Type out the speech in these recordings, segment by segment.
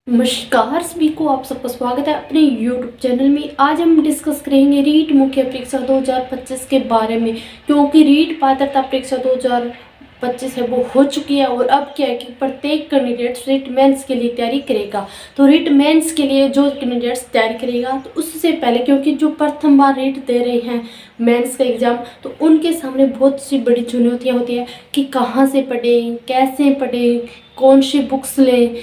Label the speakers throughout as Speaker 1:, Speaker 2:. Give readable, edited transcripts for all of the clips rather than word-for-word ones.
Speaker 1: नमस्कार सभी को, आप सबका स्वागत है अपने YouTube चैनल में। आज हम डिस्कस करेंगे रीट मुख्य परीक्षा 2025 के बारे में, क्योंकि रीट पात्रता परीक्षा 2025 है वो हो चुकी है। और अब क्या है कि प्रत्येक कैंडिडेट रीट मेंस के लिए तैयारी करेगा। तो रीट मेंस के लिए जो कैंडिडेट्स तैयारी करेगा, तो उससे पहले क्योंकि जो प्रथम बार रीट दे रहे हैं मेंस का एग्ज़ाम, तो उनके सामने बहुत सी बड़ी चुनौतियाँ होती हैं कि कहाँ से पढ़ें, कैसे पढ़ें, कौन सी बुक्स लें,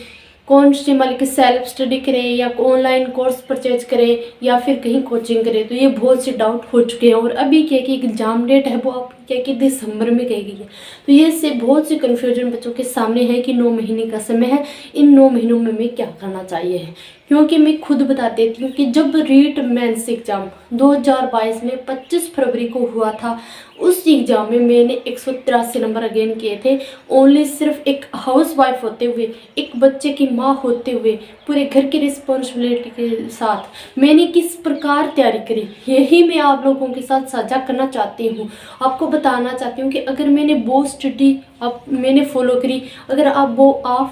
Speaker 1: कौन सी मतलब कि सेल्फ स्टडी करें या ऑनलाइन कोर्स परचेज करें या फिर कहीं कोचिंग करें। तो ये बहुत से डाउट हो चुके हैं। और अभी क्या कि एग्जाम डेट है वो आप क्या कि दिसंबर में कही गई है। तो ये से बहुत सी कन्फ्यूजन बच्चों के सामने है कि 9 महीने का समय है, इन 9 महीनों में हमें क्या करना चाहिए है। क्योंकि मैं खुद बता देती हूँ कि जब रीट मेंस एग्ज़ाम 2022 में 25 फरवरी को हुआ था, उस एग्ज़ाम में मैंने 183 नंबर अगेन किए थे। ओनली सिर्फ एक हाउस वाइफ होते हुए, एक बच्चे की माँ होते हुए, पूरे घर की रिस्पॉन्सिबिलिटी के साथ मैंने किस प्रकार तैयारी करी, यही मैं आप लोगों के साथ साझा करना चाहती हूँ। आपको बताना चाहती हूँ कि अगर मैंने वो स्टडी मैंने फॉलो करी, अगर आप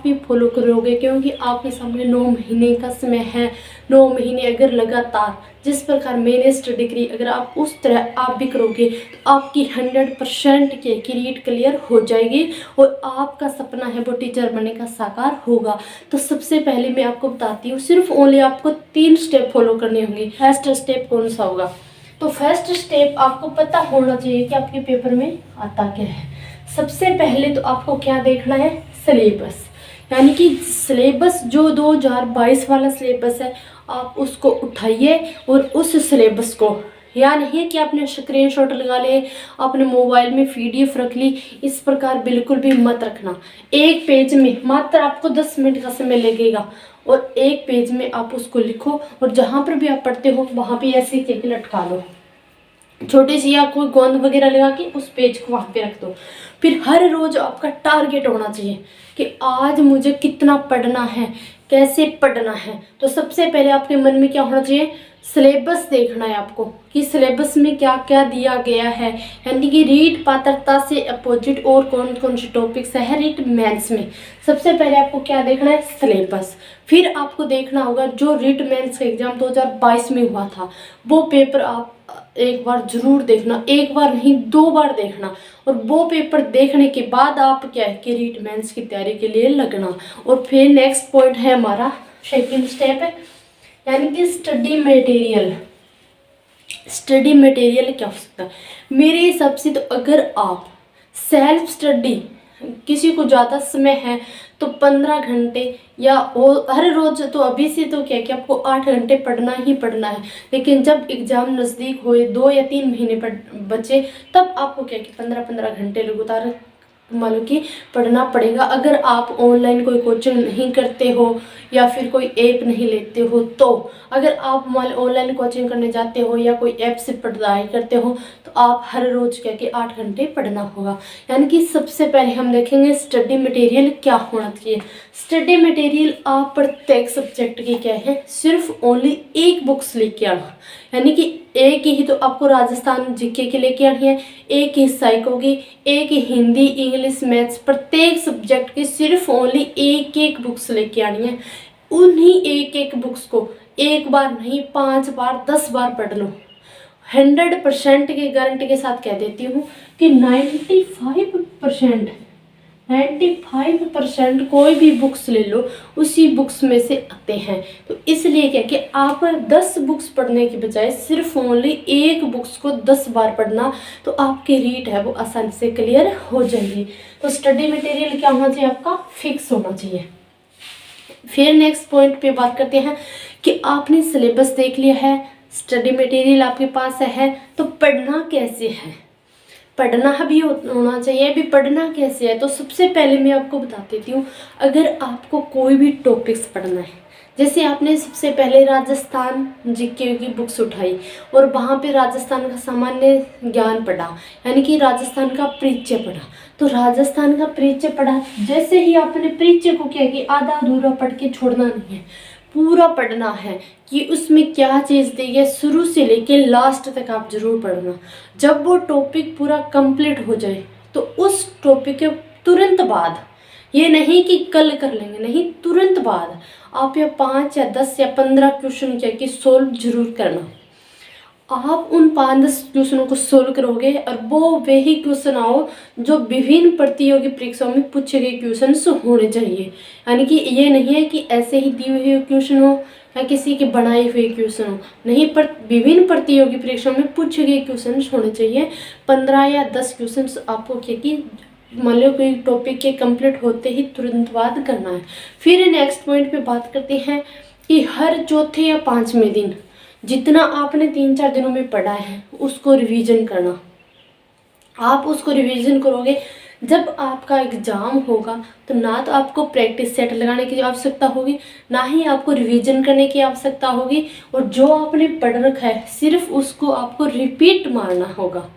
Speaker 1: भी फॉलो करोगे, क्योंकि आपके सामने 9 महीने का समय है। 9 महीने अगर लगातार जिस प्रकार मैंने स्टडी करी, अगर आप उस तरह आप भी करोगे, तो आपकी 100% की रीट क्लियर हो जाएगी और आपका सपना है वो टीचर बनने का साकार होगा। तो सबसे पहले मैं आपको बताती हूँ, सिर्फ ओनली आपको 3 स्टेप फॉलो करने होंगे। फर्स्ट स्टेप कौन सा होगा? तो फर्स्ट स्टेप आपको पता होना चाहिए कि आपके पेपर में आता क्या है। सबसे पहले तो आपको क्या देखना है? सिलेबस, यानी कि सिलेबस जो 2022 वाला सिलेबस है, आप उसको उठाइए और उस सिलेबस को, या नहीं कि आपने स्क्रीनशॉट लगा ले, आपने मोबाइल में PDF रख ली, इस प्रकार बिल्कुल भी मत रखना। एक पेज में मात्र आपको 10 मिनट का समय लगेगा और एक पेज में आप उसको लिखो और जहाँ पर भी आप पढ़ते हो वहाँ पे ऐसे केक लटका लो, छोटी सी या कोई गोंद वगैरह लगा के उस पेज को वहाँ पे रख दो। फिर हर रोज आपका टारगेट होना चाहिए कि आज मुझे कितना पढ़ना है, कैसे पढ़ना है। तो सबसे पहले आपके मन में क्या होना चाहिए? सिलेबस देखना है आपको कि सिलेबस में क्या क्या दिया गया है, यानी कि रीट पात्रता से अपोजिट और कौन कौन से टॉपिक्स है रीट मेंस में। सबसे पहले आपको क्या देखना है? सिलेबस। फिर आपको देखना होगा जो रीट मेंस का एग्जाम 2022 में हुआ था, वो पेपर आप एक बार जरूर देखना, एक बार नहीं 2 बार देखना। और वो पेपर देखने के बाद आप क्या है कि रीट मेंस की तैयारी के लिए लगना। और फिर नेक्स्ट पॉइंट है हमारा सेकंड स्टेप है, यानी कि स्टडी मटेरियल। स्टडी मटेरियल क्या हो सकता है? मेरे हिसाब से तो अगर आप सेल्फ स्टडी, किसी को ज़्यादा समय है तो 15 घंटे या हर रोज, तो अभी से तो क्या है कि आपको 8 घंटे पढ़ना ही पढ़ना है। लेकिन जब एग्ज़ाम नज़दीक होए, 2 या 3 महीने बचे, तब आपको क्या है कि 15-15 घंटे लगातार मतलब कि पढ़ना पड़ेगा। अगर आप ऑनलाइन कोई कोचिंग नहीं करते हो या फिर कोई ऐप नहीं लेते हो, तो अगर आप ऑनलाइन कोचिंग करने जाते हो या कोई ऐप से पढ़ाई करते हो, तो आप हर रोज क्या कि 8 घंटे पढ़ना होगा। यानी कि सबसे पहले हम देखेंगे स्टडी मटेरियल क्या होना चाहिए। स्टडी मटेरियल आप प्रत्येक सब्जेक्ट की क्या है, सिर्फ ओनली एक बुक्स लेके आना, यानी कि एक ही तो आपको राजस्थान जीके के लेके आनी है, एक ही साइको की, एक ही हिंदी, इंग्लिश, मैथ्स, प्रत्येक सब्जेक्ट की सिर्फ ओनली एक एक बुक्स लेके आनी है। उन्हीं एक एक बुक्स को एक बार नहीं 5 बार 10 बार पढ़ लो। 100% की गारंटी के साथ कह देती हूँ कि 95% कोई भी बुक्स ले लो, उसी बुक्स में से आते हैं। तो इसलिए क्या कि आप 10 बुक्स पढ़ने के बजाय सिर्फ ओनली एक बुक्स को 10 बार पढ़ना, तो आपकी रीट है वो आसानी से क्लियर हो जाएगी। तो स्टडी मटेरियल क्या होना चाहिए? आपका फिक्स होना चाहिए। फिर नेक्स्ट पॉइंट पे बात करते हैं कि आपने सिलेबस देख लिया है, स्टडी मटेरियल आपके पास है, तो पढ़ना कैसे है? पढ़ना भी होना चाहिए। अभी पढ़ना कैसे है, तो सबसे पहले मैं आपको बता देती हूँ। अगर आपको कोई भी टॉपिक्स पढ़ना है, जैसे आपने सबसे पहले राजस्थान जीके की बुक्स उठाई और वहाँ पे राजस्थान का सामान्य ज्ञान पढ़ा, यानी कि राजस्थान का परिचय पढ़ा। तो राजस्थान का परिचय पढ़ा, जैसे ही आपने परिचय को क्या कि आधा अधूरा पढ़ के छोड़ना नहीं है, पूरा पढ़ना है कि उसमें क्या चीज़ दी है, शुरू से लेके लास्ट तक आप जरूर पढ़ना। जब वो टॉपिक पूरा कंप्लीट हो जाए, तो उस टॉपिक के तुरंत बाद ये नहीं कि कल कर लेंगे, नहीं, तुरंत बाद आप या 5 या 10 या 15 क्वेश्चन क्या कि सोल्व जरूर करना। आप उन 5-10 क्वेश्चनों को सोल्व करोगे और वो वही क्वेश्चन आओ जो विभिन्न प्रतियोगी परीक्षाओं में पूछे गए क्वेश्चन होने चाहिए। यानी कि ये नहीं है कि ऐसे ही दिए हुए क्वेश्चन हो या किसी के बनाए हुए क्वेश्चन हो, नहीं, पर विभिन्न प्रतियोगी परीक्षाओं में पूछे गए क्वेश्चन होने चाहिए। 15 या 10 क्वेश्चन आपको क्या कि मान लो कोई टॉपिक के कंप्लीट होते ही तुरंत बाद करना है। फिर नेक्स्ट पॉइंट पे बात करते हैं कि हर चौथे या 5वें दिन जितना आपने 3-4 दिनों में पढ़ा है उसको रिवीजन करना। आप उसको रिवीजन करोगे, जब आपका एग्ज़ाम होगा तो ना तो आपको प्रैक्टिस सेट लगाने की आवश्यकता होगी, ना ही आपको रिवीजन करने की आवश्यकता होगी, और जो आपने पढ़ रखा है सिर्फ उसको आपको रिपीट मारना होगा।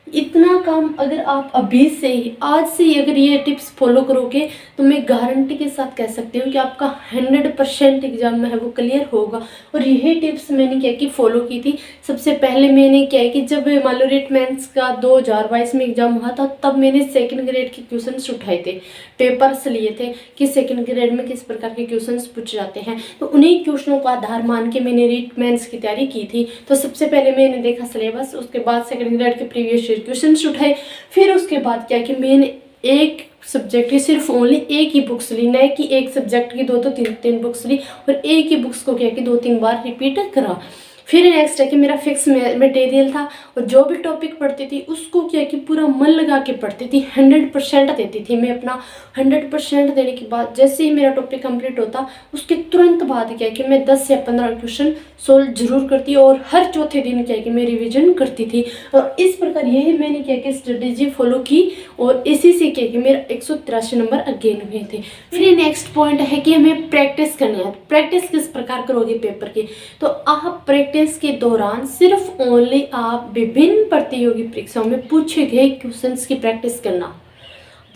Speaker 1: इतना काम अगर आप अभी से ही, आज से ही अगर ये टिप्स फॉलो करोगे तो मैं गारंटी के साथ कह सकती हूँ कि आपका 100% एग्जाम में है वो क्लियर होगा। और यही टिप्स मैंने क्या कि फॉलो की थी। सबसे पहले मैंने क्या है कि जब मान लो रिट मेंस का 2022 में एग्जाम हुआ था तब मैंने सेकंड ग्रेड के क्वेश्चंस उठाए थे, पेपर्स लिए थे कि सेकंड ग्रेड में किस प्रकार के क्वेश्चंस पूछे जाते हैं, तो उन्हीं क्वेश्चनों को आधार मान के मैंने रिट मेंस की तैयारी की थी। तो सबसे पहले मैंने देखा सिलेबस, उसके बाद सेकंड ग्रेड के प्रीवियस क्वेश्चन उठाए, फिर उसके बाद क्या कि मैंने एक सब्जेक्ट की सिर्फ ओनली एक ही बुक्स ली, न कि एक सब्जेक्ट की 2 3 बुक्स ली, और एक ही बुक्स को क्या कि 2-3 बार रिपीट करा। फिर नेक्स्ट है कि मेरा फिक्स मटेरियल था, और जो भी टॉपिक पढ़ती थी उसको क्या कि पूरा मन लगा के पढ़ती थी, 100% देती थी मैं अपना। 100% देने के बाद जैसे ही मेरा टॉपिक कंप्लीट होता उसके तुरंत बाद क्या कि मैं 10 या 15 क्वेश्चन सोल्व जरूर करती, और हर चौथे दिन क्या कि मैं रिविजन करती थी। और इस प्रकार यही मैंने क्या कि स्ट्रेटेजी फॉलो की, और इसी से क्या कि मेरा 183 नंबर अगेन हुए थे। फिर नेक्स्ट पॉइंट है कि हमें प्रैक्टिस करनी है। प्रैक्टिस किस प्रकार करोगे पेपर की, तो आप प्रैक्टिस के दौरान सिर्फ ओनली आप विभिन्न प्रतियोगी परीक्षाओं में पूछे गए क्वेश्चंस की प्रैक्टिस करना।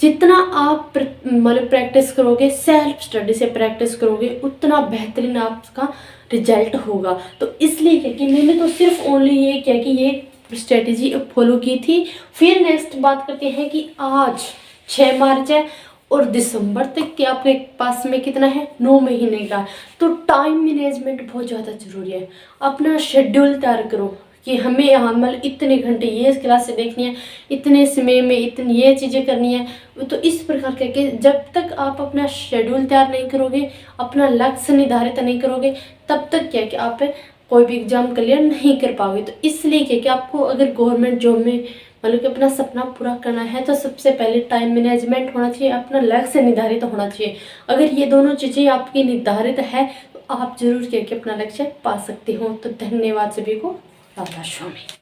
Speaker 1: जितना आप मतलब प्रैक्टिस करोगे, सेल्फ स्टडी से प्रैक्टिस करोगे, उतना बेहतरीन आपका रिजल्ट होगा। तो इसलिए क्या कि मैंने तो सिर्फ ओनली ये क्या कि ये स्ट्रेटेजी फॉलो की थी। फिर नेक्स्ट बात करते हैं कि आज 6 मार्च है और दिसंबर तक के आपके पास में कितना है, 9 महीने का। तो टाइम मैनेजमेंट बहुत ज़्यादा ज़रूरी है। अपना शेड्यूल तैयार करो कि हमें यहाँ मतलब इतने घंटे ये क्लासें देखनी है, इतने समय में इतनी ये चीज़ें करनी है। तो इस प्रकार करके जब तक आप अपना शेड्यूल तैयार नहीं करोगे, अपना लक्ष्य निर्धारित नहीं करोगे, तब तक क्या कि आप कोई भी एग्जाम क्लियर नहीं कर पाओगे। तो इसलिए क्या कि आपको अगर गवर्नमेंट जॉब में मतलब कि अपना सपना पूरा करना है तो सबसे पहले टाइम मैनेजमेंट होना चाहिए, अपना लक्ष्य निर्धारित होना चाहिए। अगर ये दोनों चीज़ें आपकी निर्धारित है तो आप जरूर क्या कि अपना लक्ष्य पा सकते हो। तो धन्यवाद सभी को। राधा स्वामी।